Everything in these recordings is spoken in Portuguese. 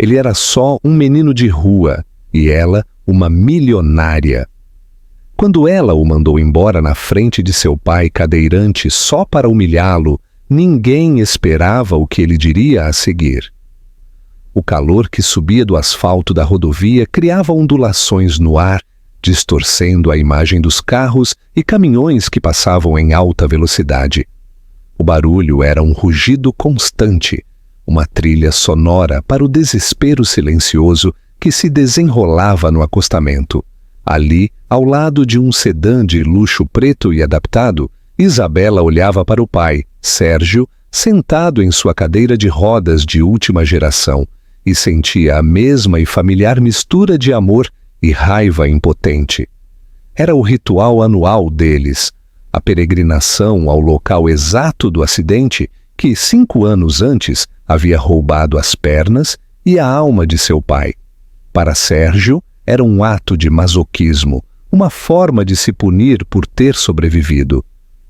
Ele era só um menino de rua e ela uma milionária. Quando ela o mandou embora na frente de seu pai cadeirante só para humilhá-lo, ninguém esperava o que ele diria a seguir. O calor que subia do asfalto da rodovia criava ondulações no ar, distorcendo a imagem dos carros e caminhões que passavam em alta velocidade. O barulho era um rugido constante, uma trilha sonora para o desespero silencioso que se desenrolava no acostamento. Ali, ao lado de um sedã de luxo preto e adaptado, Isabela olhava para o pai, Sérgio, sentado em sua cadeira de rodas de última geração, e sentia a mesma e familiar mistura de amor e raiva impotente. Era o ritual anual deles, a peregrinação ao local exato do acidente que 5 anos antes havia roubado as pernas e a alma de seu pai. Para Sérgio, era um ato de masoquismo, uma forma de se punir por ter sobrevivido.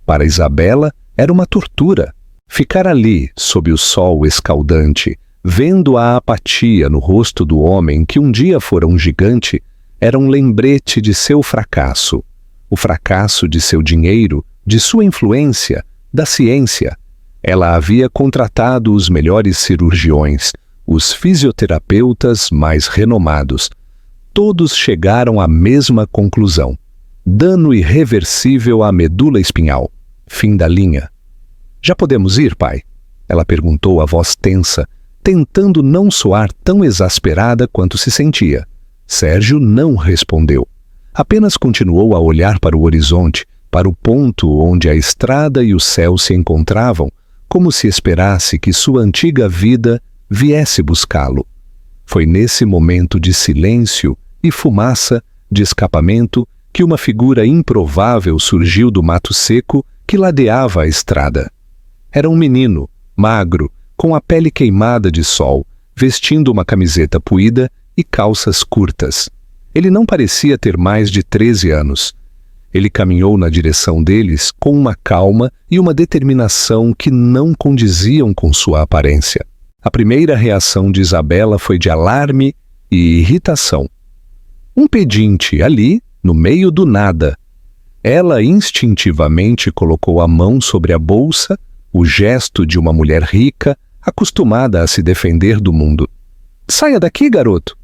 Para Isabela, era uma tortura. Ficar ali, sob o sol escaldante, vendo a apatia no rosto do homem que um dia fora um gigante, era um lembrete de seu fracasso. O fracasso de seu dinheiro, de sua influência, da ciência. Ela havia contratado os melhores cirurgiões, os fisioterapeutas mais renomados. Todos chegaram à mesma conclusão. Dano irreversível à medula espinhal. Fim da linha. Já podemos ir, pai? Ela perguntou a voz tensa, tentando não soar tão exasperada quanto se sentia. Sérgio não respondeu. Apenas continuou a olhar para o horizonte, para o ponto onde a estrada e o céu se encontravam, como se esperasse que sua antiga vida viesse buscá-lo. Foi nesse momento de silêncio e fumaça, de escapamento, que uma figura improvável surgiu do mato seco que ladeava a estrada. Era um menino, magro, com a pele queimada de sol, vestindo uma camiseta puída e calças curtas. Ele não parecia ter mais de 13 anos. Ele caminhou na direção deles com uma calma e uma determinação que não condiziam com sua aparência. A primeira reação de Isabela foi de alarme e irritação. Um pedinte ali, no meio do nada. Ela instintivamente colocou a mão sobre a bolsa, o gesto de uma mulher rica, acostumada a se defender do mundo. "Saia daqui, garoto!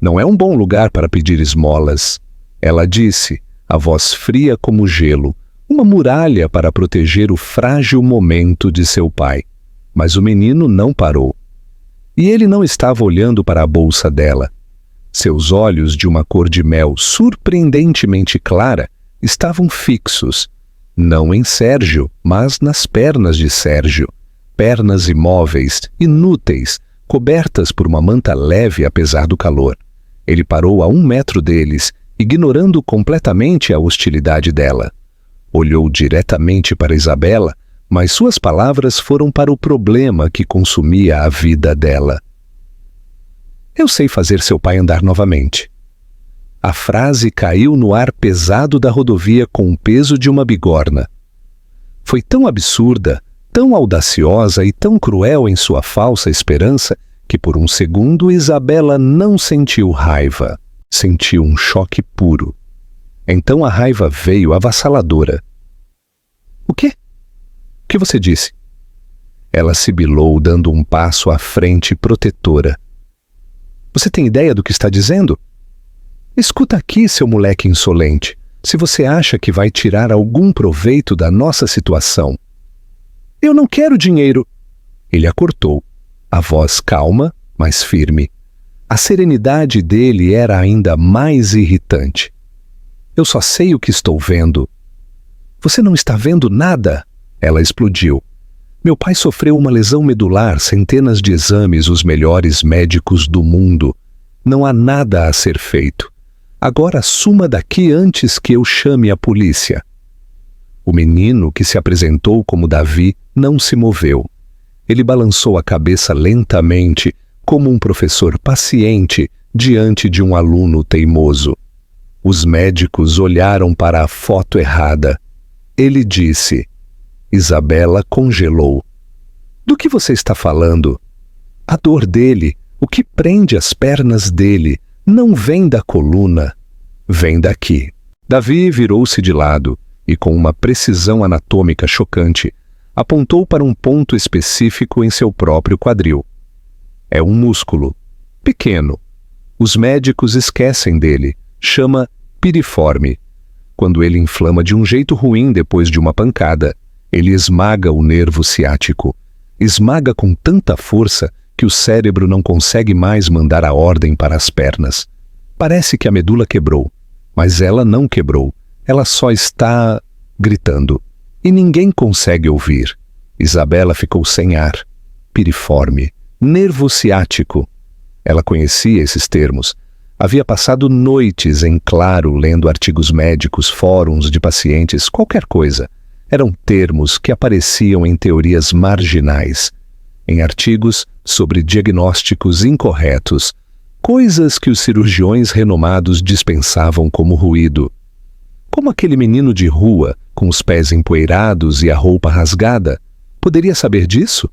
Não é um bom lugar para pedir esmolas", ela disse, a voz fria como gelo, uma muralha para proteger o frágil momento de seu pai. Mas o menino não parou. E ele não estava olhando para a bolsa dela. Seus olhos, de uma cor de mel surpreendentemente clara, estavam fixos, não em Sérgio, mas nas pernas de Sérgio. Pernas imóveis, inúteis, cobertas por uma manta leve apesar do calor. Ele parou a 1 metro deles, ignorando completamente a hostilidade dela. Olhou diretamente para Isabela, mas suas palavras foram para o problema que consumia a vida dela. "Eu sei fazer seu pai andar novamente." A frase caiu no ar pesado da rodovia com o peso de uma bigorna. Foi tão absurda, tão audaciosa e tão cruel em sua falsa esperança que por um segundo Isabela não sentiu raiva, sentiu um choque puro. Então a raiva veio avassaladora. "O quê? O que você disse?" Ela sibilou, dando um passo à frente protetora. "Você tem ideia do que está dizendo? Escuta aqui, seu moleque insolente, se você acha que vai tirar algum proveito da nossa situação." "Eu não quero dinheiro." Ele a cortou, a voz calma, mas firme. A serenidade dele era ainda mais irritante. "Eu só sei o que estou vendo." "Você não está vendo nada?" Ela explodiu. "Meu pai sofreu uma lesão medular, centenas de exames, os melhores médicos do mundo. Não há nada a ser feito. Agora suma daqui antes que eu chame a polícia." O menino, que se apresentou como Davi, não se moveu. Ele balançou a cabeça lentamente, como um professor paciente diante de um aluno teimoso. Os médicos olharam para a foto errada. Ele disse. Isabela congelou. "Do que você está falando?" A dor dele, O que prende as pernas dele não vem da coluna, vem daqui. Davi virou-se de lado e, com uma precisão anatômica chocante, apontou para um ponto específico em seu próprio quadril. É um músculo, pequeno. Os médicos esquecem dele, chama piriforme. Quando ele inflama de um jeito ruim depois de uma pancada, ele esmaga o nervo ciático. Esmaga com tanta força que o cérebro não consegue mais mandar a ordem para as pernas. Parece que a medula quebrou, mas ela não quebrou. Ela só está gritando. E ninguém consegue ouvir. Isabela ficou sem ar. Piriforme, nervo ciático. Ela conhecia esses termos. Havia passado noites em claro lendo artigos médicos, fóruns de pacientes, qualquer coisa. Eram termos que apareciam em teorias marginais, em artigos sobre diagnósticos incorretos, coisas que os cirurgiões renomados dispensavam como ruído. Como aquele menino de rua, com os pés empoeirados e a roupa rasgada, poderia saber disso?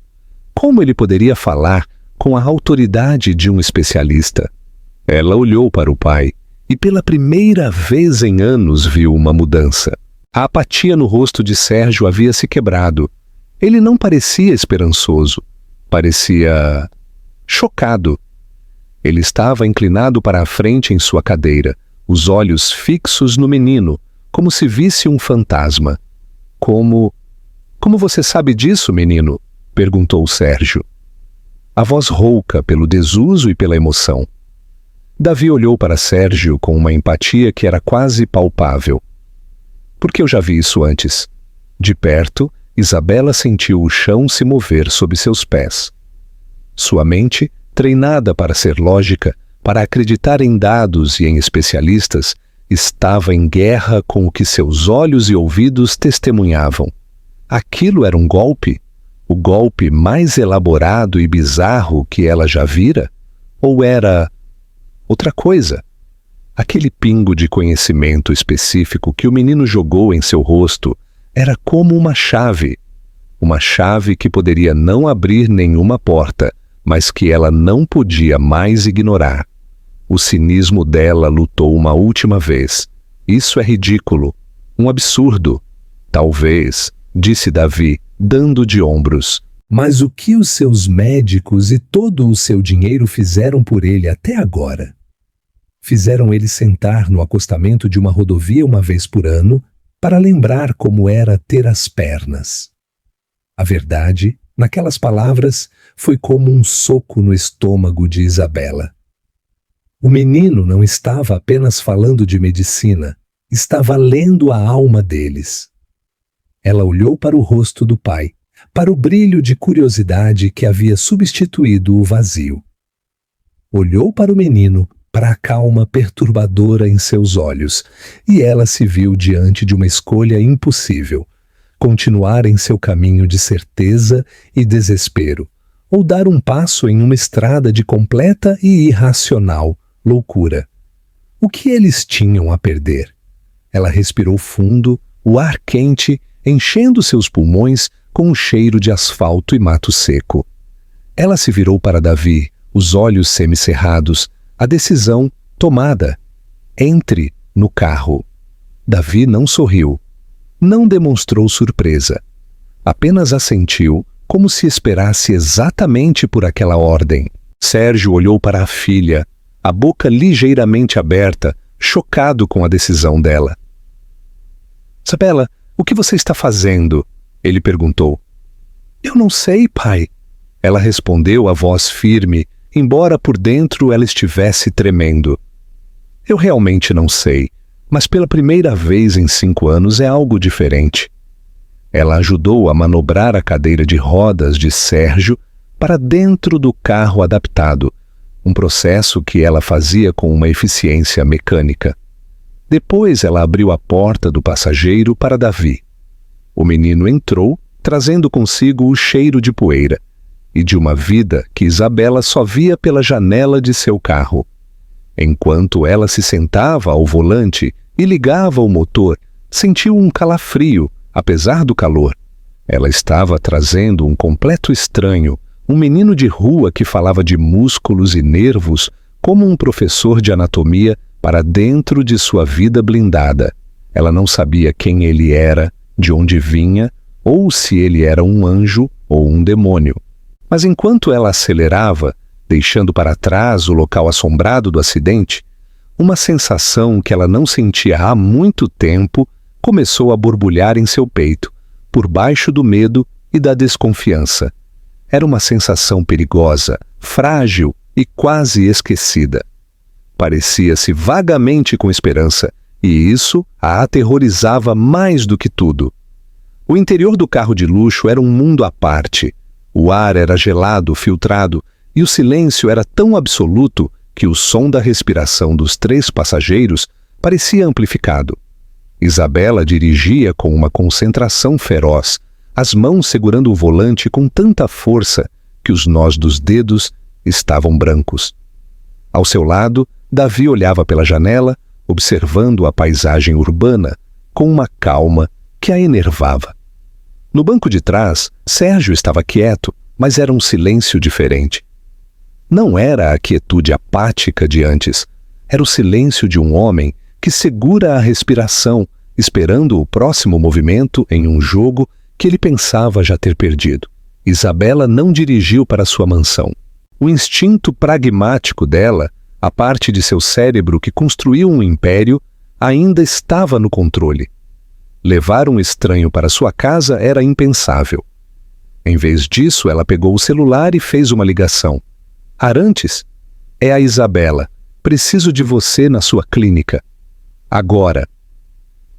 Como ele poderia falar com a autoridade de um especialista? Ela olhou para o pai e pela primeira vez em anos viu uma mudança. A apatia no rosto de Sérgio havia se quebrado. Ele não parecia esperançoso. Parecia chocado. Ele estava inclinado para a frente em sua cadeira, os olhos fixos no menino, como se visse um fantasma. Como você sabe disso, menino? Perguntou Sérgio. A voz rouca pelo desuso e pela emoção. Davi olhou para Sérgio com uma empatia que era quase palpável. Porque eu já vi isso antes. De perto, Isabela sentiu o chão se mover sob seus pés. Sua mente, treinada para ser lógica, para acreditar em dados e em especialistas, estava em guerra com o que seus olhos e ouvidos testemunhavam. Aquilo era um golpe? O golpe mais elaborado e bizarro que ela já vira? Ou era outra coisa? Aquele pingo de conhecimento específico que o menino jogou em seu rosto era como uma chave que poderia não abrir nenhuma porta, mas que ela não podia mais ignorar. O cinismo dela lutou uma última vez. Isso é ridículo, um absurdo. Talvez, disse Davi, dando de ombros. Mas o que os seus médicos e todo o seu dinheiro fizeram por ele até agora? Fizeram ele sentar no acostamento de uma rodovia uma vez por ano para lembrar como era ter as pernas. A verdade, naquelas palavras, foi como um soco no estômago de Isabela. O menino não estava apenas falando de medicina, estava lendo a alma deles. Ela olhou para o rosto do pai, para o brilho de curiosidade que havia substituído o vazio. Olhou para o menino, para a calma perturbadora em seus olhos, e ela se viu diante de uma escolha impossível: continuar em seu caminho de certeza e desespero, ou dar um passo em uma estrada de completa e irracional loucura. O que eles tinham a perder? Ela respirou fundo, o ar quente enchendo seus pulmões com um cheiro de asfalto e mato seco. Ela se virou para Davi, os olhos semicerrados, a decisão tomada. Entre no carro. Davi não sorriu. Não demonstrou surpresa. Apenas assentiu, como se esperasse exatamente por aquela ordem. Sérgio olhou para a filha, a boca ligeiramente aberta, chocado com a decisão dela. Isabela, o que você está fazendo? Ele perguntou. Eu não sei, pai. Ela respondeu a voz firme, embora por dentro ela estivesse tremendo. Eu realmente não sei, mas pela primeira vez em 5 anos é algo diferente. Ela ajudou a manobrar a cadeira de rodas de Sérgio para dentro do carro adaptado, um processo que ela fazia com uma eficiência mecânica. Depois ela abriu a porta do passageiro para Davi. O menino entrou, trazendo consigo o cheiro de poeira e de uma vida que Isabela só via pela janela de seu carro. Enquanto ela se sentava ao volante e ligava o motor, sentiu um calafrio, apesar do calor. Ela estava trazendo um completo estranho, Um menino de rua que falava de músculos e nervos como um professor de anatomia para dentro de sua vida blindada. Ela não sabia quem ele era, de onde vinha, ou se ele era um anjo ou um demônio. Mas enquanto ela acelerava, deixando para trás o local assombrado do acidente, uma sensação que ela não sentia há muito tempo começou a borbulhar em seu peito, por baixo do medo e da desconfiança. Era uma sensação perigosa, frágil e quase esquecida. Parecia-se vagamente com esperança, e isso a aterrorizava mais do que tudo. O interior do carro de luxo era um mundo à parte. O ar era gelado, filtrado, e o silêncio era tão absoluto que o som da respiração dos 3 passageiros parecia amplificado. Isabela dirigia com uma concentração feroz, as mãos segurando o volante com tanta força que os nós dos dedos estavam brancos. Ao seu lado, Davi olhava pela janela, observando a paisagem urbana com uma calma que a enervava. No banco de trás, Sérgio estava quieto, mas era um silêncio diferente. Não era a quietude apática de antes, era o silêncio de um homem que segura a respiração, esperando o próximo movimento em um jogo que ele pensava já ter perdido. Isabela não dirigiu para sua mansão. O instinto pragmático dela, a parte de seu cérebro que construiu um império, ainda estava no controle. Levar um estranho para sua casa era impensável. Em vez disso, ela pegou o celular e fez uma ligação. Arantes? É a Isabela. Preciso de você na sua clínica. Agora.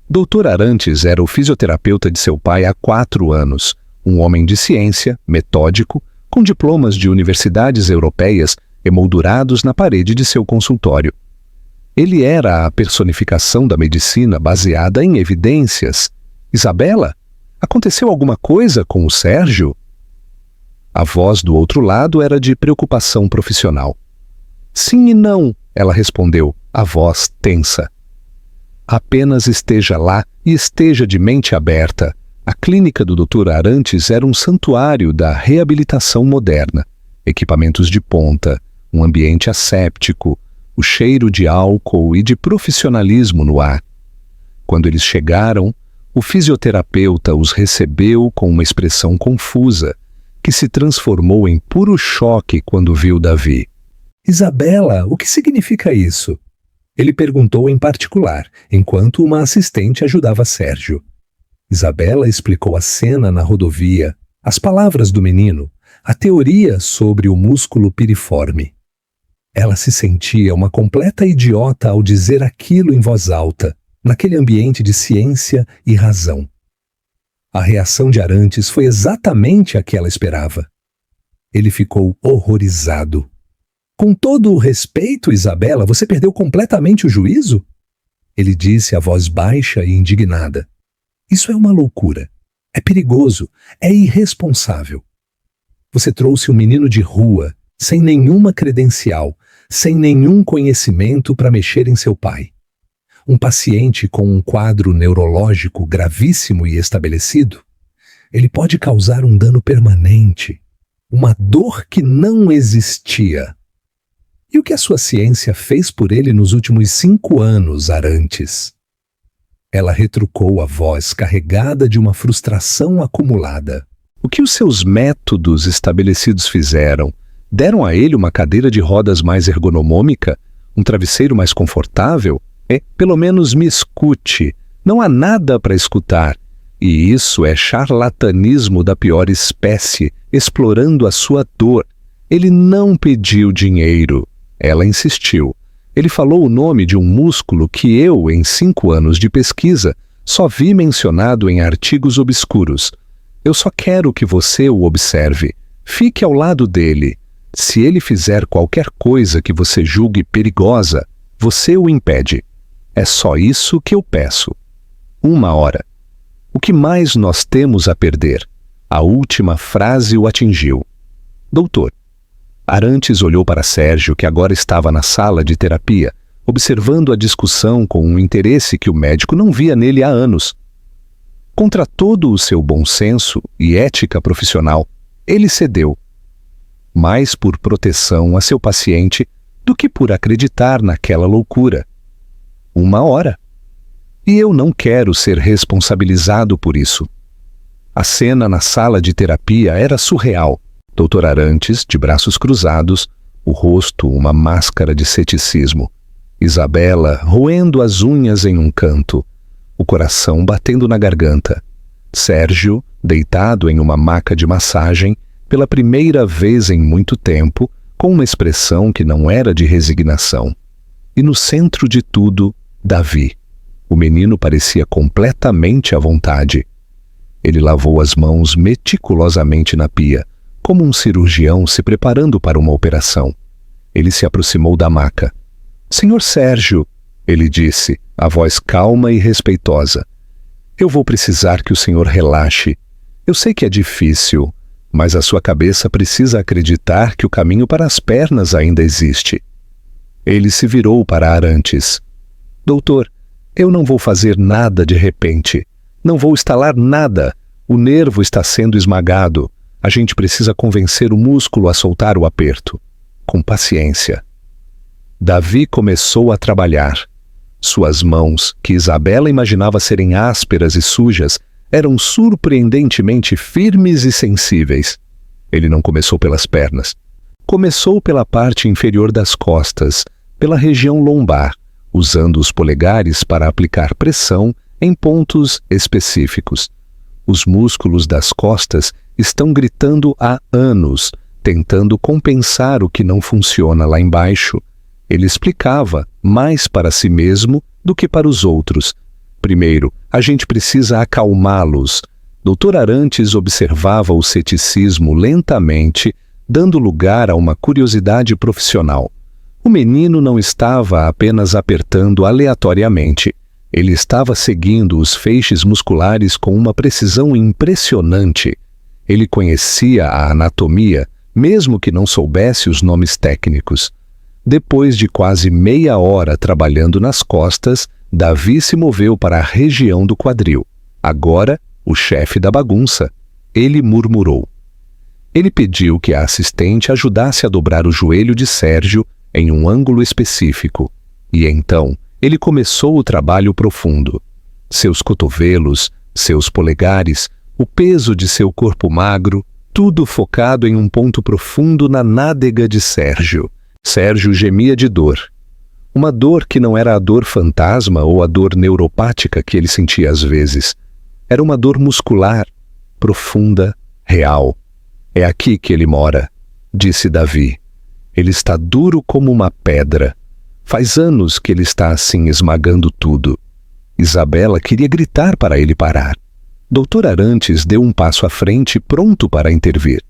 Dr. Arantes era o fisioterapeuta de seu pai há 4 anos, um homem de ciência, metódico, com diplomas de universidades europeias emoldurados na parede de seu consultório. Ele era a personificação da medicina baseada em evidências. Isabela? Aconteceu alguma coisa com o Sérgio? A voz do outro lado era de preocupação profissional. Sim e não, ela respondeu, a voz tensa. Apenas esteja lá e esteja de mente aberta. A clínica do Dr. Arantes era um santuário da reabilitação moderna. Equipamentos de ponta, um ambiente asséptico, o cheiro de álcool e de profissionalismo no ar. Quando eles chegaram, o fisioterapeuta os recebeu com uma expressão confusa, que se transformou em puro choque quando viu Davi. Isabela, o que significa isso? Ele perguntou em particular, enquanto uma assistente ajudava Sérgio. Isabela explicou a cena na rodovia, as palavras do menino, a teoria sobre o músculo piriforme. Ela se sentia uma completa idiota ao dizer aquilo em voz alta, naquele ambiente de ciência e razão. A reação de Arantes foi exatamente a que ela esperava. Ele ficou horrorizado. Com todo o respeito, Isabela, você perdeu completamente o juízo? Ele disse a voz baixa e indignada. Isso é uma loucura. É perigoso. É irresponsável. Você trouxe um menino de rua, sem nenhuma credencial, sem nenhum conhecimento para mexer em seu pai. Um paciente com um quadro neurológico gravíssimo e estabelecido. Ele pode causar um dano permanente, uma dor que não existia. E o que a sua ciência fez por ele nos últimos 5 anos, Arantes? Ela retrucou a voz carregada de uma frustração acumulada. O que os seus métodos estabelecidos fizeram? Deram a ele uma cadeira de rodas mais ergonômica? Um travesseiro mais confortável? Pelo menos me escute. Não há nada para escutar. E isso é charlatanismo da pior espécie, explorando a sua dor. Ele não pediu dinheiro. Ela insistiu. Ele falou o nome de um músculo que eu, em 5 anos de pesquisa, só vi mencionado em artigos obscuros. Eu só quero que você o observe. Fique ao lado dele. Se ele fizer qualquer coisa que você julgue perigosa, você o impede. É só isso que eu peço. 1 hora. O que mais nós temos a perder? A última frase o atingiu. Doutor. Arantes olhou para Sérgio, que agora estava na sala de terapia, observando a discussão com um interesse que o médico não via nele há anos. Contra todo o seu bom senso e ética profissional, ele cedeu. mais por proteção a seu paciente do que por acreditar naquela loucura. 1 hora. E eu não quero ser responsabilizado por isso. A cena na sala de terapia era surreal. Dr. Arantes, de braços cruzados, o rosto uma máscara de ceticismo. Isabela roendo as unhas em um canto, o coração batendo na garganta. Sérgio, deitado em uma maca de massagem, pela primeira vez em muito tempo, com uma expressão que não era de resignação. E no centro de tudo, Davi. O menino parecia completamente à vontade. Ele lavou as mãos meticulosamente na pia, como um cirurgião se preparando para uma operação. Ele se aproximou da maca. "Senhor Sérgio", ele disse, a voz calma e respeitosa, "eu vou precisar que o senhor relaxe. Eu sei que é difícil, mas a sua cabeça precisa acreditar que o caminho para as pernas ainda existe." Ele se virou para Arantes. "Doutor, eu não vou fazer nada de repente. Não vou estalar nada. O nervo está sendo esmagado. A gente precisa convencer o músculo a soltar o aperto. Com paciência." Davi começou a trabalhar. Suas mãos, que Isabela imaginava serem ásperas e sujas, eram surpreendentemente firmes e sensíveis. Ele não começou pelas pernas. Começou pela parte inferior das costas, pela região lombar, usando os polegares para aplicar pressão em pontos específicos. Os músculos das costas estão gritando há anos, tentando compensar o que não funciona lá embaixo. Ele explicava mais para si mesmo do que para os outros. Primeiro, a gente precisa acalmá-los. Dr. Arantes observava o ceticismo lentamente, dando lugar a uma curiosidade profissional. O menino não estava apenas apertando aleatoriamente. Ele estava seguindo os feixes musculares com uma precisão impressionante. Ele conhecia a anatomia, mesmo que não soubesse os nomes técnicos. Depois de quase meia hora trabalhando nas costas, Davi se moveu para a região do quadril. Agora, o chefe da bagunça. Ele murmurou. Ele pediu que a assistente ajudasse a dobrar o joelho de Sérgio em um ângulo específico. E então, ele começou o trabalho profundo. Seus cotovelos, seus polegares, o peso de seu corpo magro, tudo focado em um ponto profundo na nádega de Sérgio. Sérgio gemia de dor. Uma dor que não era a dor fantasma ou a dor neuropática que ele sentia às vezes. Era uma dor muscular, profunda, real. "É aqui que ele mora", disse Davi. "Ele está duro como uma pedra. Faz anos que ele está assim esmagando tudo." Isabela queria gritar para ele parar. Dr. Arantes deu um passo à frente, pronto para intervir.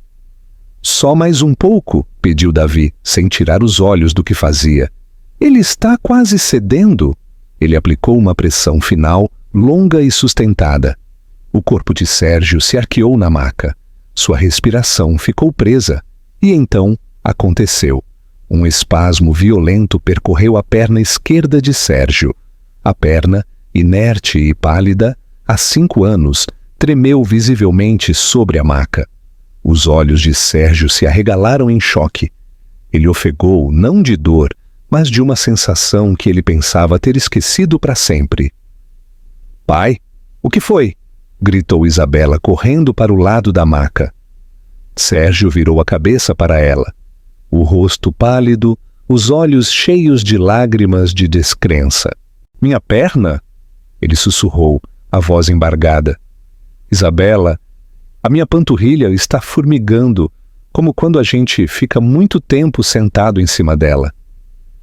"Só mais um pouco", pediu Davi, sem tirar os olhos do que fazia. "Ele está quase cedendo." Ele aplicou uma pressão final, longa e sustentada. O corpo de Sérgio se arqueou na maca. Sua respiração ficou presa. E então aconteceu. Um espasmo violento percorreu a perna esquerda de Sérgio. A perna, inerte e pálida, há 5 anos, tremeu visivelmente sobre a maca. Os olhos de Sérgio se arregalaram em choque. Ele ofegou não de dor, mas de uma sensação que ele pensava ter esquecido para sempre. "Pai, o que foi?" gritou Isabela, correndo para o lado da maca. Sérgio virou a cabeça para ela. O rosto pálido, os olhos cheios de lágrimas de descrença. "Minha perna?" Ele sussurrou, a voz embargada. "Isabela, a minha panturrilha está formigando, como quando a gente fica muito tempo sentado em cima dela.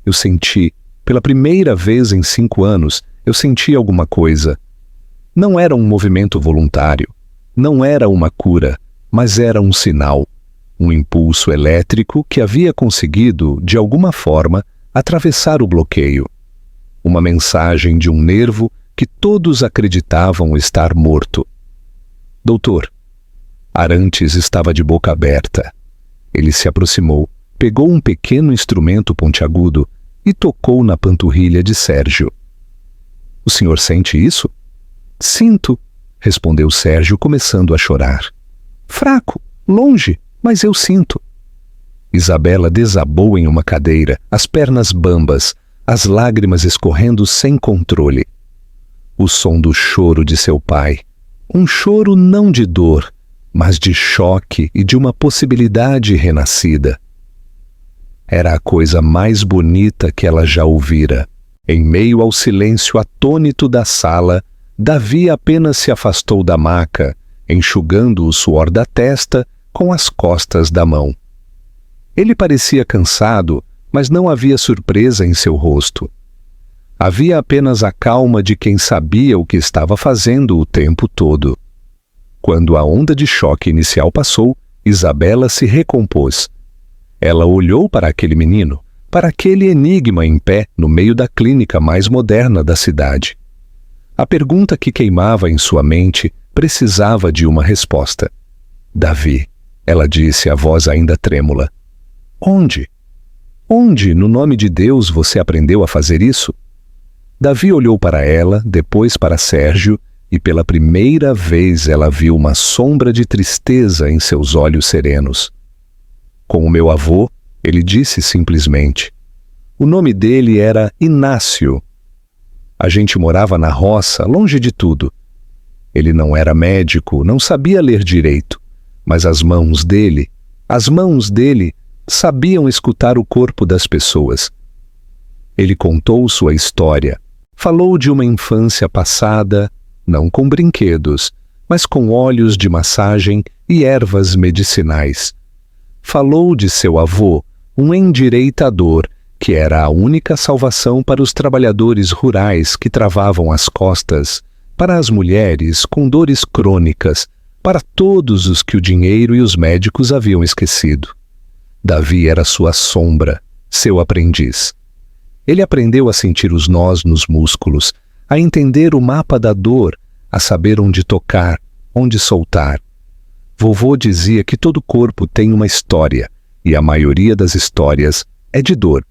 Eu senti, pela primeira vez em 5 anos, eu senti alguma coisa. Não era um movimento voluntário, não era uma cura, mas era um sinal, um impulso elétrico que havia conseguido, de alguma forma, atravessar o bloqueio. Uma mensagem de um nervo que todos acreditavam estar morto. Doutor, Arantes estava de boca aberta. Ele se aproximou, pegou um pequeno instrumento pontiagudo e tocou na panturrilha de Sérgio. O senhor sente isso? Sinto, respondeu Sérgio, começando a chorar. Fraco, longe, mas eu sinto. Isabela desabou em uma cadeira, as pernas bambas, as lágrimas escorrendo sem controle. O som do choro de seu pai. Um choro não de dor, mas de choque e de uma possibilidade renascida. Era a coisa mais bonita que ela já ouvira. Em meio ao silêncio atônito da sala, Davi apenas se afastou da maca, enxugando o suor da testa com as costas da mão. Ele parecia cansado, mas não havia surpresa em seu rosto. Havia apenas a calma de quem sabia o que estava fazendo o tempo todo. Quando a onda de choque inicial passou, Isabela se recompôs. Ela olhou para aquele menino, para aquele enigma em pé no meio da clínica mais moderna da cidade. A pergunta que queimava em sua mente precisava de uma resposta. Davi, ela disse, a voz ainda trêmula. Onde? Onde, no nome de Deus, você aprendeu a fazer isso? Davi olhou para ela, depois para Sérgio, e pela primeira vez ela viu uma sombra de tristeza em seus olhos serenos. Com o meu avô, ele disse simplesmente. O nome dele era Inácio. A gente morava na roça, longe de tudo. Ele não era médico, não sabia ler direito, mas as mãos dele sabiam escutar o corpo das pessoas. Ele contou sua história, falou de uma infância passada, não com brinquedos, mas com óleos de massagem e ervas medicinais. Falou de seu avô, um endireitador, que era a única salvação para os trabalhadores rurais que travavam as costas, para as mulheres com dores crônicas, para todos os que o dinheiro e os médicos haviam esquecido. Davi era sua sombra, seu aprendiz. Ele aprendeu a sentir os nós nos músculos, a entender o mapa da dor, a saber onde tocar, onde soltar. Vovô dizia que todo corpo tem uma história, e a maioria das histórias é de dor.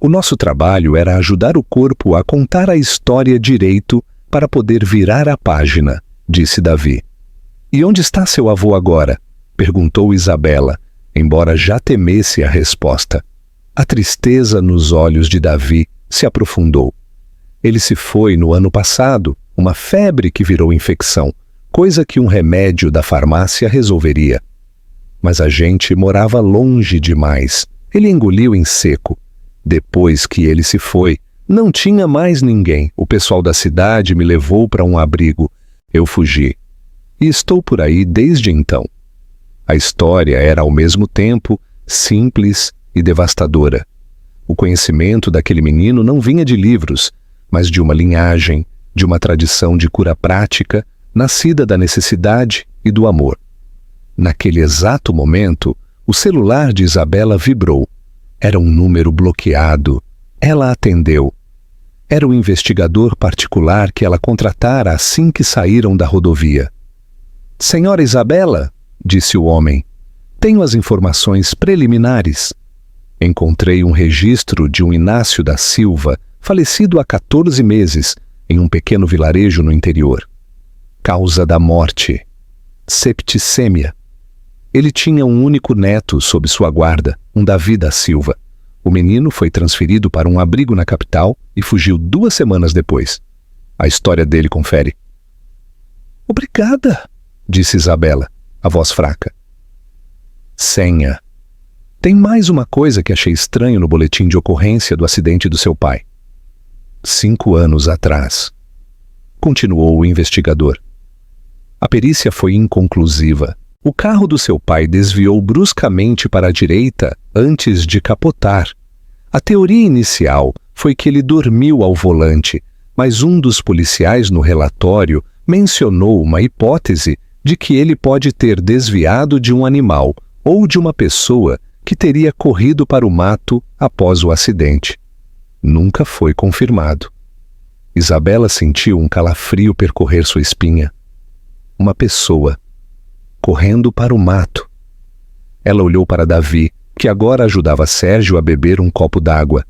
O nosso trabalho era ajudar o corpo a contar a história direito para poder virar a página, disse Davi. E onde está seu avô agora? Perguntou Isabela, embora já temesse a resposta. A tristeza nos olhos de Davi se aprofundou. Ele se foi no ano passado, uma febre que virou infecção, coisa que um remédio da farmácia resolveria. Mas a gente morava longe demais. Ele engoliu em seco. Depois que ele se foi, não tinha mais ninguém. O pessoal da cidade me levou para um abrigo. Eu fugi. E estou por aí desde então. A história era ao mesmo tempo simples e devastadora. O conhecimento daquele menino não vinha de livros, mas de uma linhagem, de uma tradição de cura prática, nascida da necessidade e do amor. Naquele exato momento, o celular de Isabela vibrou. Era um número bloqueado. Ela atendeu. Era o investigador particular que ela contratara assim que saíram da rodovia. Senhora Isabela, disse o homem, tenho as informações preliminares. Encontrei um registro de um Inácio da Silva, falecido há 14 meses, em um pequeno vilarejo no interior. Causa da morte: septicemia. Ele tinha um único neto sob sua guarda, um Davi da Silva. O menino foi transferido para um abrigo na capital e fugiu 2 semanas depois. A história dele confere. Obrigada, disse Isabela, a voz fraca. Senha. Tem mais uma coisa que achei estranho no boletim de ocorrência do acidente do seu pai. 5 anos atrás. Continuou o investigador. A perícia foi inconclusiva. O carro do seu pai desviou bruscamente para a direita antes de capotar. A teoria inicial foi que ele dormiu ao volante, mas um dos policiais no relatório mencionou uma hipótese de que ele pode ter desviado de um animal ou de uma pessoa que teria corrido para o mato após o acidente. Nunca foi confirmado. Isabela sentiu um calafrio percorrer sua espinha. Uma pessoa correndo para o mato. Ela olhou para Davi, que agora ajudava Sérgio a beber um copo d'água.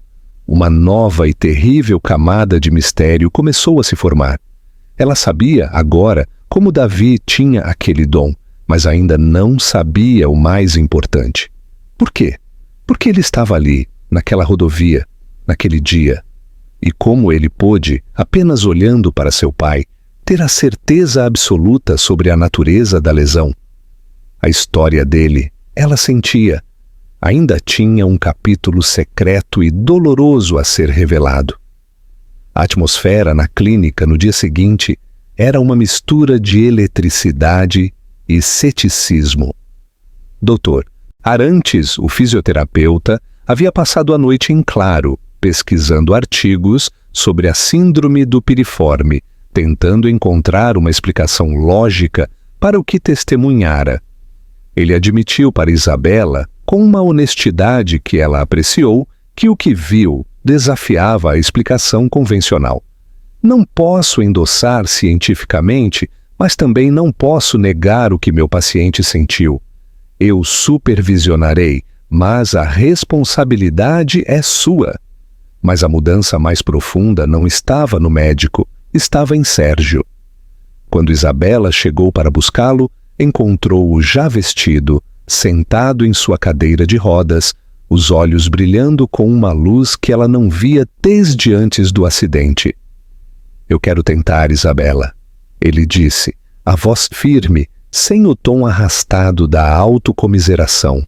Uma nova e terrível camada de mistério começou a se formar. Ela sabia, agora, como Davi tinha aquele dom, mas ainda não sabia o mais importante. Por quê? Porque ele estava ali, naquela rodovia, naquele dia. E como ele pôde, apenas olhando para seu pai, ter a certeza absoluta sobre a natureza da lesão? A história dele, ela sentia, ainda tinha um capítulo secreto e doloroso a ser revelado. A atmosfera na clínica no dia seguinte era uma mistura de eletricidade e ceticismo. Dr. Arantes, o fisioterapeuta, havia passado a noite em claro, pesquisando artigos sobre a síndrome do piriforme, tentando encontrar uma explicação lógica para o que testemunhara. Ele admitiu para Isabela, com uma honestidade que ela apreciou, que o que viu desafiava a explicação convencional. Não posso endossar cientificamente, mas também não posso negar o que meu paciente sentiu. Eu supervisionarei, mas a responsabilidade é sua. Mas a mudança mais profunda não estava no médico, estava em Sérgio. Quando Isabela chegou para buscá-lo, encontrou-o já vestido, sentado em sua cadeira de rodas, os olhos brilhando com uma luz que ela não via desde antes do acidente. Eu quero tentar, Isabela, ele disse, a voz firme, sem o tom arrastado da autocomiseração.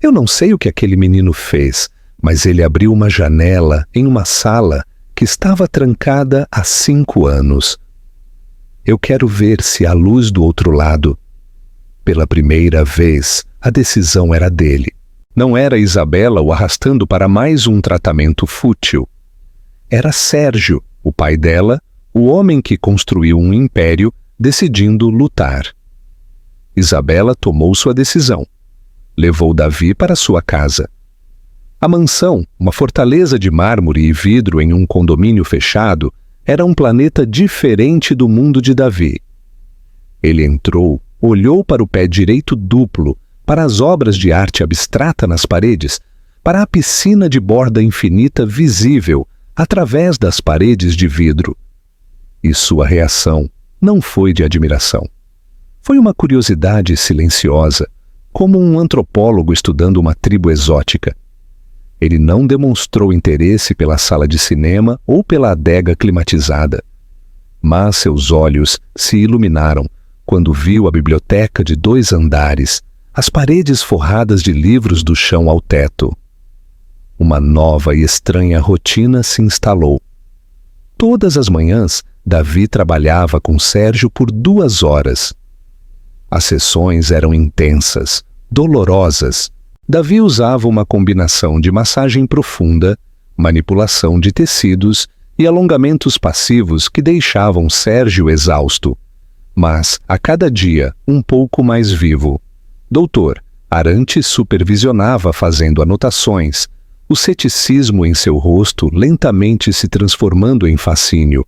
Eu não sei o que aquele menino fez, mas ele abriu uma janela em uma sala que estava trancada há 5 anos. Eu quero ver se há luz do outro lado. Pela primeira vez, a decisão era dele. Não era Isabela o arrastando para mais um tratamento fútil. Era Sérgio, o pai dela, o homem que construiu um império, decidindo lutar. Isabela tomou sua decisão. Levou Davi para sua casa. A mansão, uma fortaleza de mármore e vidro em um condomínio fechado, era um planeta diferente do mundo de Davi. Ele entrou, olhou para o pé direito duplo, para as obras de arte abstrata nas paredes, para a piscina de borda infinita visível através das paredes de vidro. E sua reação não foi de admiração. Foi uma curiosidade silenciosa, como um antropólogo estudando uma tribo exótica. Ele não demonstrou interesse pela sala de cinema ou pela adega climatizada. Mas seus olhos se iluminaram quando viu a biblioteca de 2 andares, as paredes forradas de livros do chão ao teto. Uma nova e estranha rotina se instalou. Todas as manhãs, Davi trabalhava com Sérgio por 2 horas. As sessões eram intensas, dolorosas. Davi usava uma combinação de massagem profunda, manipulação de tecidos e alongamentos passivos que deixavam Sérgio exausto, mas, a cada dia, um pouco mais vivo. Doutor Arantes supervisionava fazendo anotações, o ceticismo em seu rosto lentamente se transformando em fascínio.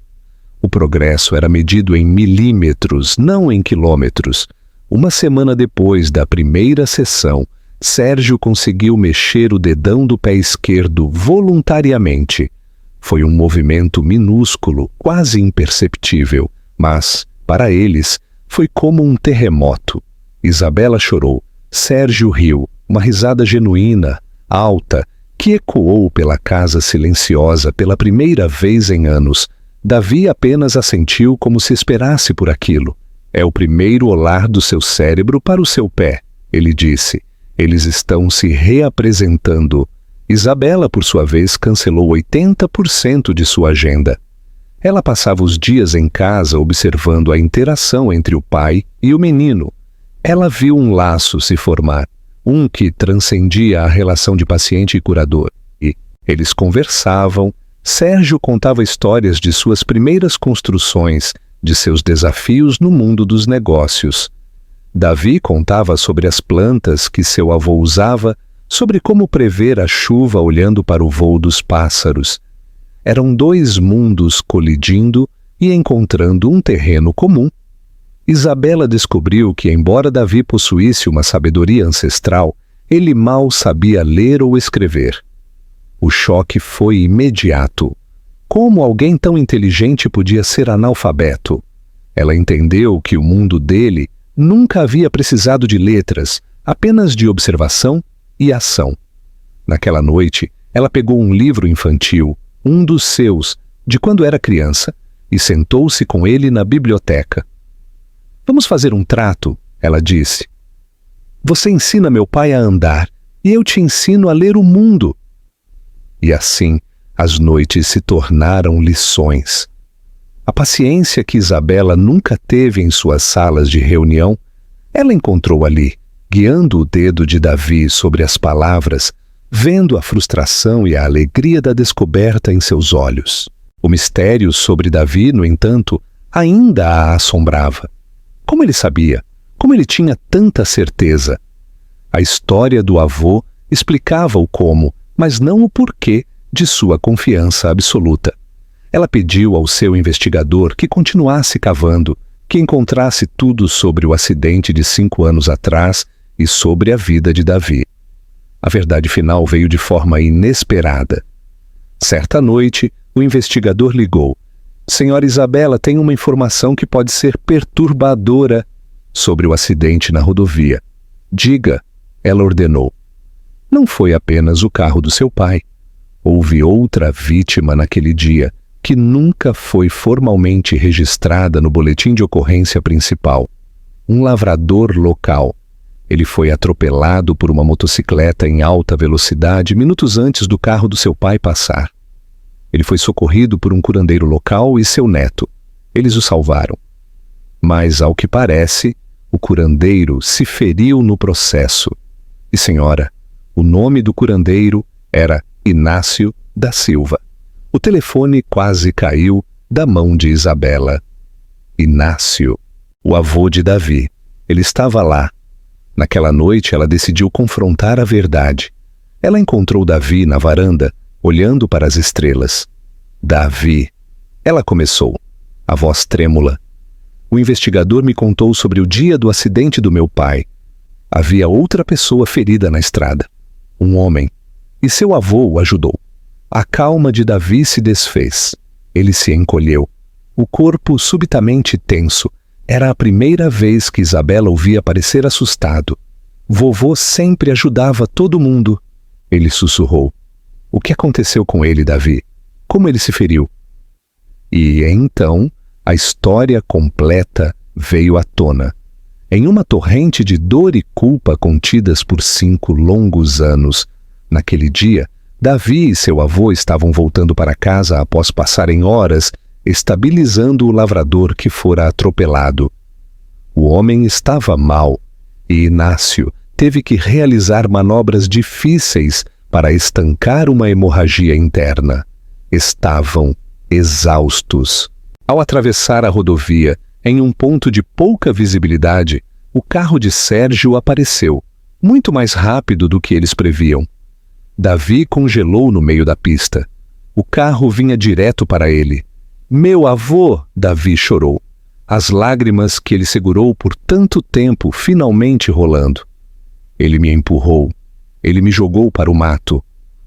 O progresso era medido em milímetros, não em quilômetros. Uma semana depois da primeira sessão, Sérgio conseguiu mexer o dedão do pé esquerdo voluntariamente. Foi um movimento minúsculo, quase imperceptível, mas, para eles, foi como um terremoto. Isabela chorou, Sérgio riu, uma risada genuína, alta, que ecoou pela casa silenciosa pela primeira vez em anos. Davi apenas assentiu como se esperasse por aquilo. É o primeiro olhar do seu cérebro para o seu pé, ele disse. Eles estão se reapresentando. Isabela, por sua vez, cancelou 80% de sua agenda. Ela passava os dias em casa observando a interação entre o pai e o menino. Ela viu um laço se formar, um que transcendia a relação de paciente e curador. E eles conversavam. Sérgio contava histórias de suas primeiras construções, de seus desafios no mundo dos negócios. Davi contava sobre as plantas que seu avô usava, sobre como prever a chuva olhando para o voo dos pássaros. Eram 2 mundos colidindo e encontrando um terreno comum. Isabela descobriu que, embora Davi possuísse uma sabedoria ancestral, ele mal sabia ler ou escrever. O choque foi imediato. Como alguém tão inteligente podia ser analfabeto? Ela entendeu que o mundo dele nunca havia precisado de letras, apenas de observação e ação. Naquela noite, ela pegou um livro infantil, um dos seus, de quando era criança, e sentou-se com ele na biblioteca. Vamos fazer um trato, ela disse. Você ensina meu pai a andar, e eu te ensino a ler o mundo. E assim, as noites se tornaram lições. A paciência que Isabela nunca teve em suas salas de reunião, ela encontrou ali, guiando o dedo de Davi sobre as palavras, vendo a frustração e a alegria da descoberta em seus olhos. O mistério sobre Davi, no entanto, ainda a assombrava. Como ele sabia? Como ele tinha tanta certeza? A história do avô explicava o como, mas não o porquê de sua confiança absoluta. Ela pediu ao seu investigador que continuasse cavando, que encontrasse tudo sobre o acidente de 5 anos atrás e sobre a vida de Davi. A verdade final veio de forma inesperada. Certa noite, o investigador ligou. Senhora Isabela, tem uma informação que pode ser perturbadora sobre o acidente na rodovia. Diga, ela ordenou. Não foi apenas o carro do seu pai. Houve outra vítima naquele dia, que nunca foi formalmente registrada no boletim de ocorrência principal. Um lavrador local. Ele foi atropelado por uma motocicleta em alta velocidade minutos antes do carro do seu pai passar. Ele foi socorrido por um curandeiro local e seu neto. Eles o salvaram. Mas, ao que parece, o curandeiro se feriu no processo. E, senhora, o nome do curandeiro era Inácio da Silva. O telefone quase caiu da mão de Isabela. Inácio, o avô de Davi. Ele estava lá. Naquela noite, ela decidiu confrontar a verdade. Ela encontrou Davi na varanda, olhando para as estrelas. Davi. Ela começou, a voz trêmula. O investigador me contou sobre o dia do acidente do meu pai. Havia outra pessoa ferida na estrada. Um homem. E seu avô o ajudou. A calma de Davi se desfez. Ele se encolheu. O corpo subitamente tenso. Era a primeira vez que Isabela o via parecer assustado. Vovô sempre ajudava todo mundo. Ele sussurrou. O que aconteceu com ele, Davi? Como ele se feriu? E então, a história completa veio à tona. Em uma torrente de dor e culpa contidas por 5 longos anos, naquele dia, Davi e seu avô estavam voltando para casa após passarem horas estabilizando o lavrador que fora atropelado. O homem estava mal, e Inácio teve que realizar manobras difíceis para estancar uma hemorragia interna. Estavam exaustos. Ao atravessar a rodovia, em um ponto de pouca visibilidade, o carro de Sérgio apareceu, muito mais rápido do que eles previam. Davi congelou no meio da pista. O carro vinha direto para ele. Meu avô, Davi chorou. As lágrimas que ele segurou por tanto tempo finalmente rolando. Ele me empurrou. Ele me jogou para o mato.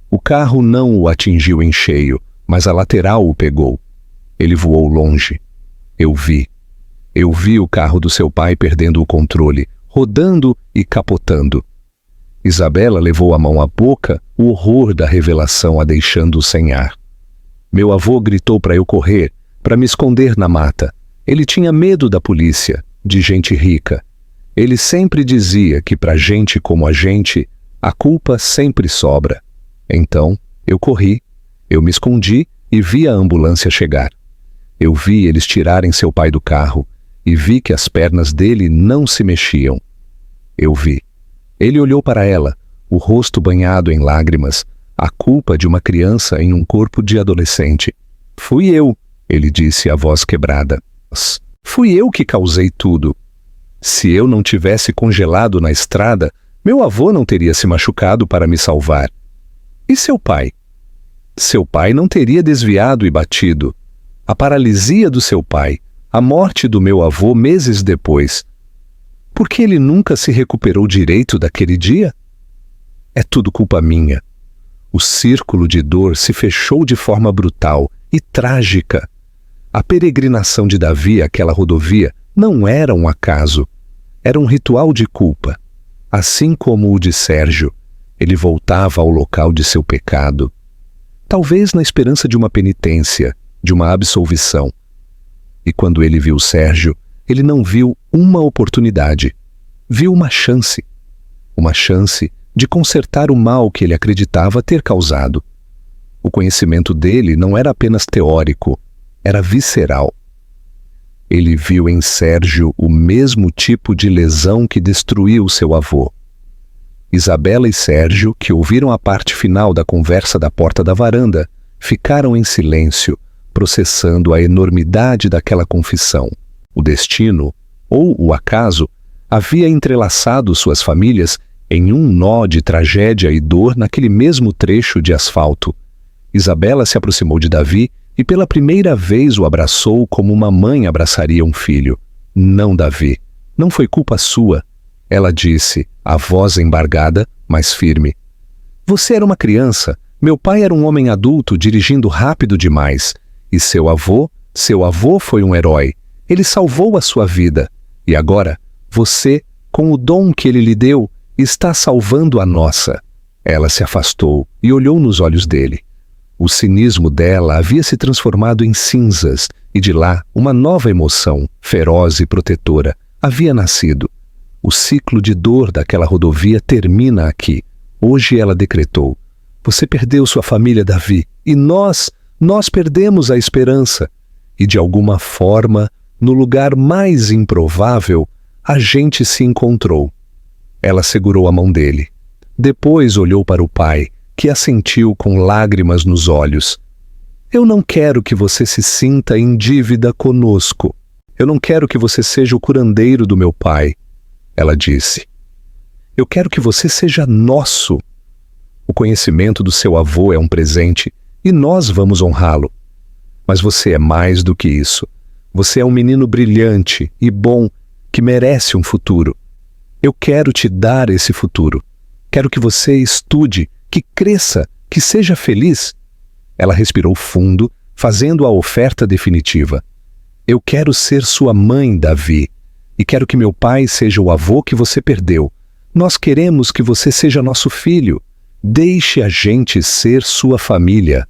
O carro não o atingiu em cheio, mas a lateral o pegou. Ele voou longe. Eu vi. Eu vi o carro do seu pai perdendo o controle, rodando e capotando. Isabela levou a mão à boca, o horror da revelação a deixando sem ar. Meu avô gritou para eu correr, para me esconder na mata. Ele tinha medo da polícia, de gente rica. Ele sempre dizia que para gente como a gente, a culpa sempre sobra. Então, eu corri, eu me escondi e vi a ambulância chegar. Eu vi eles tirarem seu pai do carro e vi que as pernas dele não se mexiam. Eu vi. Ele olhou para ela, o rosto banhado em lágrimas, a culpa de uma criança em um corpo de adolescente. Fui eu, ele disse a voz quebrada. Fui eu que causei tudo. Se eu não tivesse congelado na estrada, meu avô não teria se machucado para me salvar. E seu pai? Seu pai não teria desviado e batido. A paralisia do seu pai, a morte do meu avô meses depois. Por que ele nunca se recuperou direito daquele dia? É tudo culpa minha. O círculo de dor se fechou de forma brutal e trágica. A peregrinação de Davi àquela rodovia não era um acaso. Era um ritual de culpa. Assim como o de Sérgio. Ele voltava ao local de seu pecado, talvez na esperança de uma penitência, de uma absolvição. E quando ele viu Sérgio, ele não viu uma oportunidade, viu uma chance de consertar o mal que ele acreditava ter causado. O conhecimento dele não era apenas teórico, era visceral. Ele viu em Sérgio o mesmo tipo de lesão que destruiu seu avô. Isabela e Sérgio, que ouviram a parte final da conversa da porta da varanda, ficaram em silêncio, processando a enormidade daquela confissão. O destino, ou o acaso, havia entrelaçado suas famílias em um nó de tragédia e dor naquele mesmo trecho de asfalto. Isabela se aproximou de Davi e pela primeira vez o abraçou como uma mãe abraçaria um filho. Não, Davi, não foi culpa sua. Ela disse, a voz embargada, mas firme. Você era uma criança, meu pai era um homem adulto dirigindo rápido demais. E seu avô foi um herói. Ele salvou a sua vida. E agora, você, com o dom que ele lhe deu, está salvando a nossa. Ela se afastou e olhou nos olhos dele. O cinismo dela havia se transformado em cinzas, e de lá uma nova emoção, feroz e protetora, havia nascido. O ciclo de dor daquela rodovia termina aqui. Hoje ela decretou: você perdeu sua família, Davi, e nós perdemos a esperança. E de alguma forma, no lugar mais improvável, a gente se encontrou. Ela segurou a mão dele. Depois olhou para o pai, que assentiu com lágrimas nos olhos. Eu não quero que você se sinta em dívida conosco. Eu não quero que você seja o curandeiro do meu pai. Ela disse. Eu quero que você seja nosso. O conhecimento do seu avô é um presente e nós vamos honrá-lo. Mas você é mais do que isso. Você é um menino brilhante e bom que merece um futuro. Eu quero te dar esse futuro. Quero que você estude, que cresça, que seja feliz. Ela respirou fundo, fazendo a oferta definitiva. Eu quero ser sua mãe, Davi, e quero que meu pai seja o avô que você perdeu. Nós queremos que você seja nosso filho. Deixe a gente ser sua família.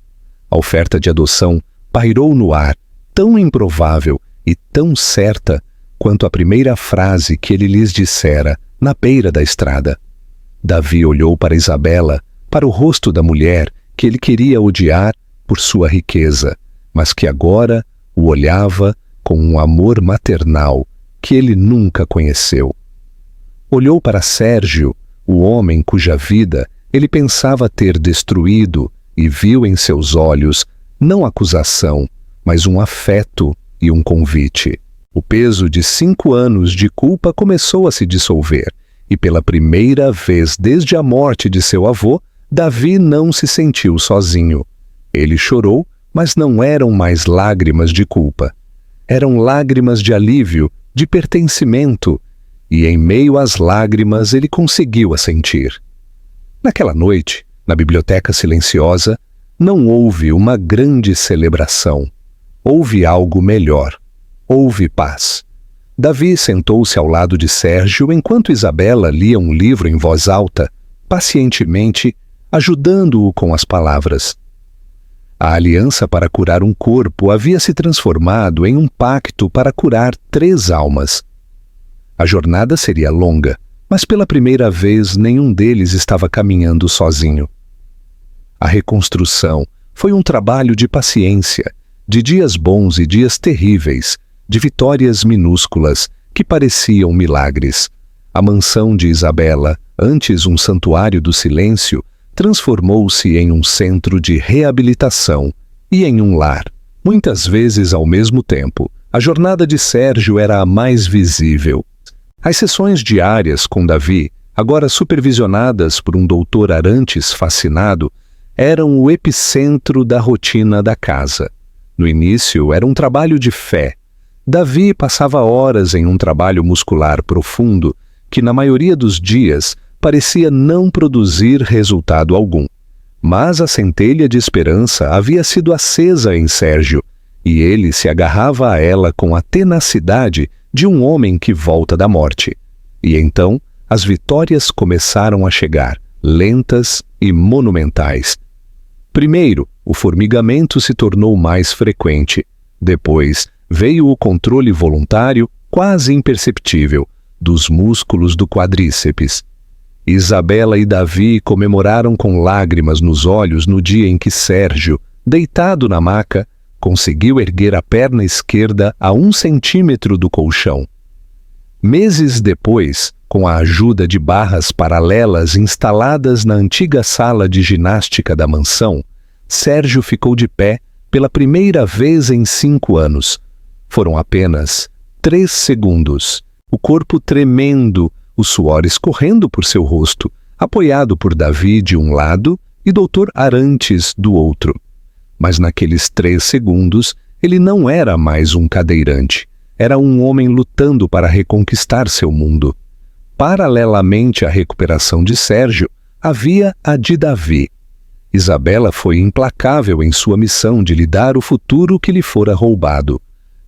A oferta de adoção pairou no ar, tão improvável e tão certa quanto a primeira frase que ele lhes dissera na beira da estrada. Davi olhou para Isabela, para o rosto da mulher que ele queria odiar por sua riqueza, mas que agora o olhava com um amor maternal que ele nunca conheceu. Olhou para Sérgio, o homem cuja vida ele pensava ter destruído, e viu em seus olhos não acusação, mas um afeto e um convite. O peso de 5 anos de culpa começou a se dissolver, e pela primeira vez desde a morte de seu avô, Davi não se sentiu sozinho. Ele chorou, mas não eram mais lágrimas de culpa. Eram lágrimas de alívio, de pertencimento, e em meio às lágrimas ele conseguiu a sentir. Naquela noite, na biblioteca silenciosa, não houve uma grande celebração. Houve algo melhor. Houve paz. Davi sentou-se ao lado de Sérgio enquanto Isabela lia um livro em voz alta, pacientemente, ajudando-o com as palavras. A aliança para curar um corpo havia se transformado em um pacto para curar 3 almas. A jornada seria longa, mas pela primeira vez nenhum deles estava caminhando sozinho. A reconstrução foi um trabalho de paciência, de dias bons e dias terríveis, de vitórias minúsculas que pareciam milagres. A mansão de Isabela, antes um santuário do silêncio, transformou-se em um centro de reabilitação e em um lar. Muitas vezes ao mesmo tempo, a jornada de Sérgio era a mais visível. As sessões diárias com Davi, agora supervisionadas por um doutor Arantes fascinado, eram o epicentro da rotina da casa. No início, era um trabalho de fé. Davi passava horas em um trabalho muscular profundo que, na maioria dos dias, parecia não produzir resultado algum. Mas a centelha de esperança havia sido acesa em Sérgio, e ele se agarrava a ela com a tenacidade de um homem que volta da morte. E então, as vitórias começaram a chegar, lentas e monumentais. Primeiro, o formigamento se tornou mais frequente. Depois, veio o controle voluntário, quase imperceptível, dos músculos do quadríceps. Isabela e Davi comemoraram com lágrimas nos olhos no dia em que Sérgio, deitado na maca, conseguiu erguer a perna esquerda a 1 centímetro do colchão. Meses depois, com a ajuda de barras paralelas instaladas na antiga sala de ginástica da mansão, Sérgio ficou de pé pela primeira vez em 5 anos. Foram apenas 3 segundos, o corpo tremendo, o suor escorrendo por seu rosto, apoiado por Davi de um lado e Dr. Arantes do outro. Mas naqueles 3 segundos, ele não era mais um cadeirante. Era um homem lutando para reconquistar seu mundo. Paralelamente à recuperação de Sérgio, havia a de Davi. Isabela foi implacável em sua missão de lhe dar o futuro que lhe fora roubado.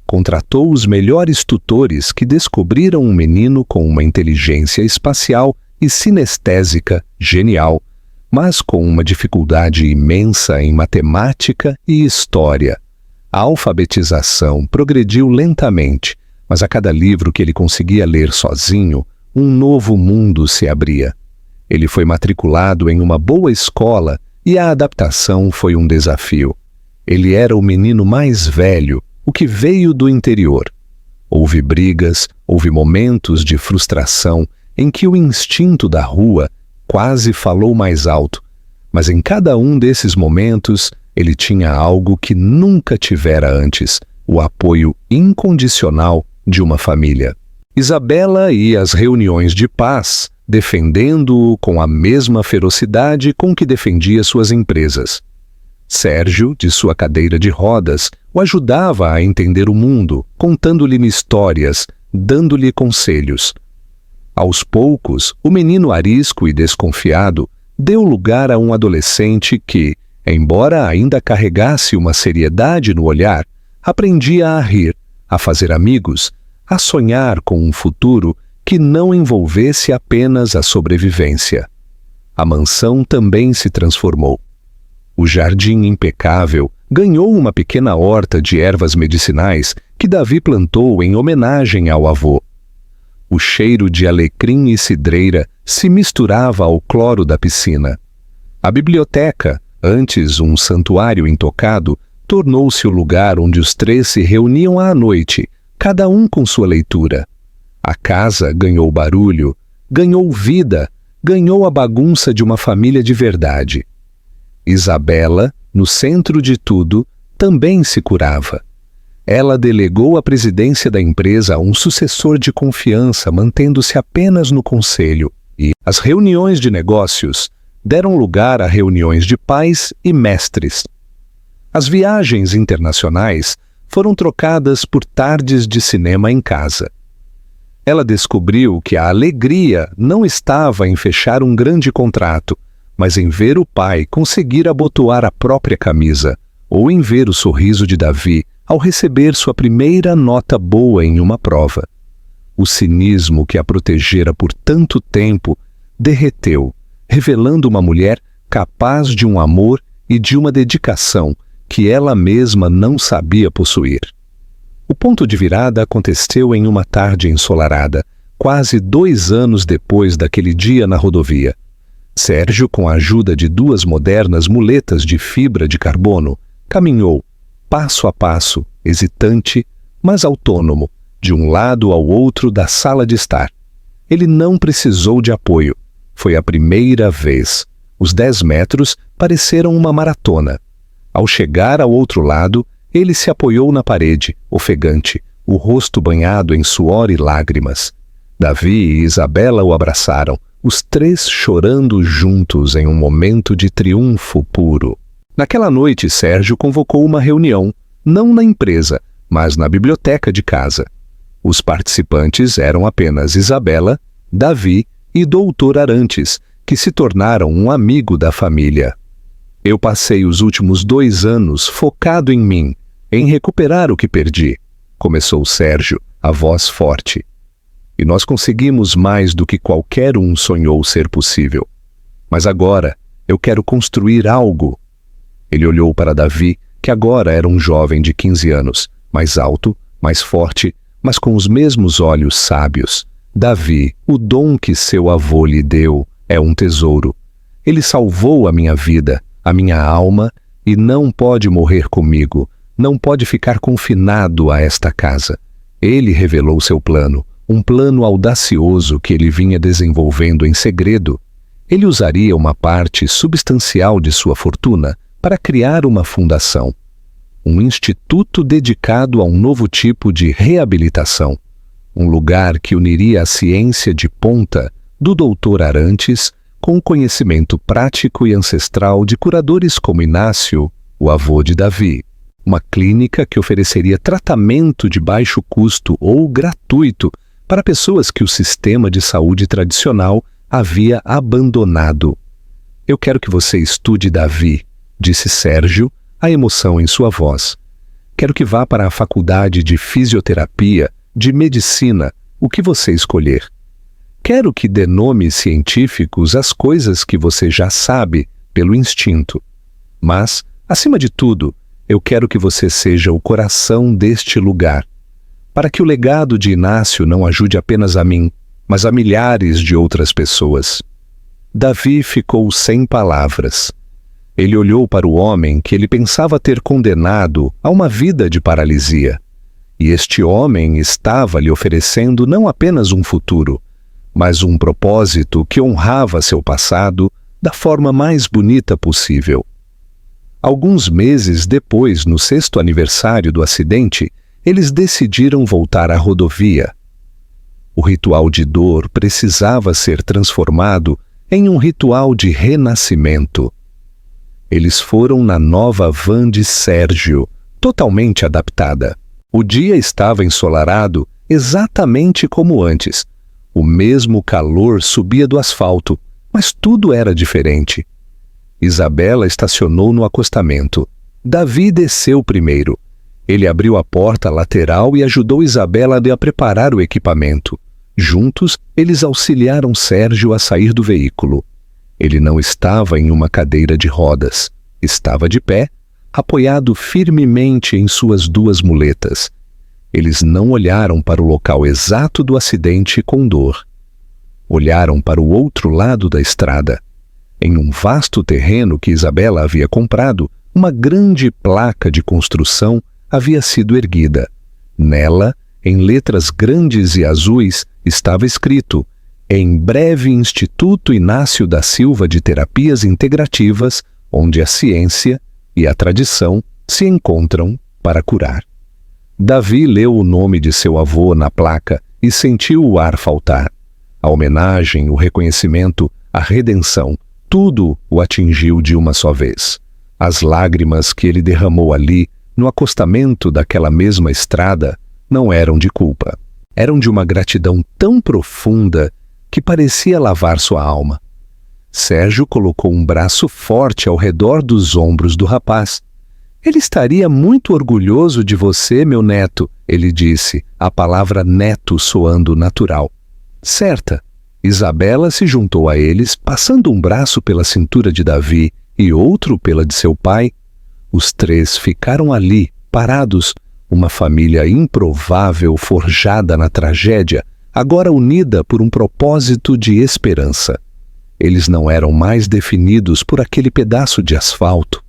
Contratou os melhores tutores que descobriram um menino com uma inteligência espacial e sinestésica genial, mas com uma dificuldade imensa em matemática e história. A alfabetização progrediu lentamente, mas a cada livro que ele conseguia ler sozinho, um novo mundo se abria. Ele foi matriculado em uma boa escola e a adaptação foi um desafio. Ele era o menino mais velho, o que veio do interior. Houve brigas, houve momentos de frustração em que o instinto da rua quase falou mais alto, mas em cada um desses momentos ele tinha algo que nunca tivera antes, o apoio incondicional de uma família. Isabela ia às reuniões de paz, defendendo-o com a mesma ferocidade com que defendia suas empresas. Sérgio, de sua cadeira de rodas, o ajudava a entender o mundo, contando-lhe histórias, dando-lhe conselhos. Aos poucos, o menino arisco e desconfiado deu lugar a um adolescente que, embora ainda carregasse uma seriedade no olhar, aprendia a rir, a fazer amigos, a sonhar com um futuro que não envolvesse apenas a sobrevivência. A mansão também se transformou. O jardim impecável ganhou uma pequena horta de ervas medicinais que Davi plantou em homenagem ao avô. O cheiro de alecrim e cidreira se misturava ao cloro da piscina. A biblioteca, antes um santuário intocado, tornou-se o lugar onde os 3 se reuniam à noite, cada um com sua leitura. A casa ganhou barulho, ganhou vida, ganhou a bagunça de uma família de verdade. Isabela, no centro de tudo, também se curava. Ela delegou a presidência da empresa a um sucessor de confiança, mantendo-se apenas no conselho, e as reuniões de negócios deram lugar a reuniões de pais e mestres. As viagens internacionais foram trocadas por tardes de cinema em casa. Ela descobriu que a alegria não estava em fechar um grande contrato, mas em ver o pai conseguir abotoar a própria camisa, ou em ver o sorriso de Davi ao receber sua primeira nota boa em uma prova. O cinismo que a protegera por tanto tempo derreteu, revelando uma mulher capaz de um amor e de uma dedicação que ela mesma não sabia possuir. O ponto de virada aconteceu em uma tarde ensolarada, quase 2 anos depois daquele dia na rodovia. Sérgio, com a ajuda de 2 modernas muletas de fibra de carbono, caminhou, passo a passo, hesitante, mas autônomo, de um lado ao outro da sala de estar. Ele não precisou de apoio. Foi a primeira vez. Os 10 metros pareceram uma maratona. Ao chegar ao outro lado, ele se apoiou na parede, ofegante, o rosto banhado em suor e lágrimas. Davi e Isabela o abraçaram, os 3 chorando juntos em um momento de triunfo puro. Naquela noite, Sérgio convocou uma reunião, não na empresa, mas na biblioteca de casa. Os participantes eram apenas Isabela, Davi e Dr. Arantes, que se tornaram um amigo da família. Eu passei os últimos 2 anos focado em mim, em recuperar o que perdi, começou Sérgio, a voz forte. E nós conseguimos mais do que qualquer um sonhou ser possível. mas agora eu quero construir algo. Ele olhou para Davi, que agora era um jovem de 15 anos, mais alto, mais forte, mas com os mesmos olhos sábios. Davi, o dom que seu avô lhe deu é um tesouro. Ele salvou a minha vida, a minha alma, e não pode morrer comigo, não pode ficar confinado a esta casa. Ele revelou seu plano, um plano audacioso que ele vinha desenvolvendo em segredo. Ele usaria uma parte substancial de sua fortuna para criar uma fundação, um instituto dedicado a um novo tipo de reabilitação, um lugar que uniria a ciência de ponta do Dr. Arantes com o conhecimento prático e ancestral de curadores como Inácio, o avô de Davi. Uma clínica que ofereceria tratamento de baixo custo ou gratuito para pessoas que o sistema de saúde tradicional havia abandonado. Eu quero que você estude Davi, disse Sérgio, a emoção em sua voz. Quero que vá para a faculdade de fisioterapia, de medicina, o que você escolher. Quero que dê nomes científicos às coisas que você já sabe pelo instinto. Mas, acima de tudo, eu quero que você seja o coração deste lugar, para que o legado de Inácio não ajude apenas a mim, mas a milhares de outras pessoas. Davi ficou sem palavras. Ele olhou para o homem que ele pensava ter condenado a uma vida de paralisia. E este homem estava lhe oferecendo não apenas um futuro, mas um propósito que honrava seu passado da forma mais bonita possível. Alguns meses depois, no 6º aniversário do acidente, eles decidiram voltar à rodovia. O ritual de dor precisava ser transformado em um ritual de renascimento. Eles foram na nova van de Sérgio, totalmente adaptada. O dia estava ensolarado exatamente como antes. O mesmo calor subia do asfalto, mas tudo era diferente. Isabela estacionou no acostamento. Davi desceu primeiro. Ele abriu a porta lateral e ajudou Isabela a preparar o equipamento. Juntos, eles auxiliaram Sérgio a sair do veículo. Ele não estava em uma cadeira de rodas. Estava de pé, apoiado firmemente em suas 2 muletas. Eles não olharam para o local exato do acidente com dor. Olharam para o outro lado da estrada. Em um vasto terreno que Isabela havia comprado, uma grande placa de construção havia sido erguida. Nela, em letras grandes e azuis, estava escrito: em breve Instituto Inácio da Silva de Terapias Integrativas, onde a ciência e a tradição se encontram para curar. Davi leu o nome de seu avô na placa e sentiu o ar faltar. A homenagem, o reconhecimento, a redenção, tudo o atingiu de uma só vez. As lágrimas que ele derramou ali, no acostamento daquela mesma estrada, não eram de culpa. Eram de uma gratidão tão profunda que parecia lavar sua alma. Sérgio colocou um braço forte ao redor dos ombros do rapaz. Ele estaria muito orgulhoso de você, meu neto, ele disse, a palavra neto soando natural. Certa, Isabela se juntou a eles, passando um braço pela cintura de Davi e outro pela de seu pai. Os 3 ficaram ali, parados, uma família improvável forjada na tragédia, agora unida por um propósito de esperança. Eles não eram mais definidos por aquele pedaço de asfalto.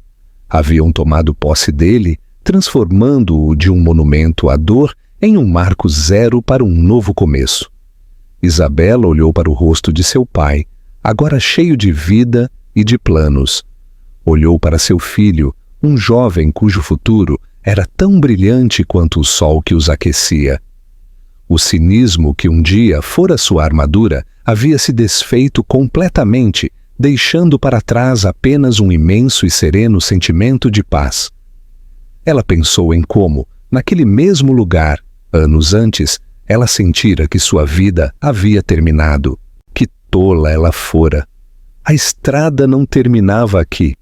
Haviam tomado posse dele, transformando-o de um monumento à dor em um marco zero para um novo começo. Isabela olhou para o rosto de seu pai, agora cheio de vida e de planos. Olhou para seu filho, um jovem cujo futuro era tão brilhante quanto o sol que os aquecia. O cinismo que um dia fora sua armadura havia se desfeito completamente, deixando para trás apenas um imenso e sereno sentimento de paz. Ela pensou em como, naquele mesmo lugar, anos antes, ela sentira que sua vida havia terminado. Que tola ela fora! A estrada não terminava aqui,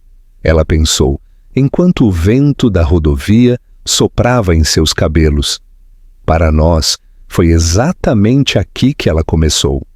ela pensou, enquanto o vento da rodovia soprava em seus cabelos. Para nós, foi exatamente aqui que ela começou.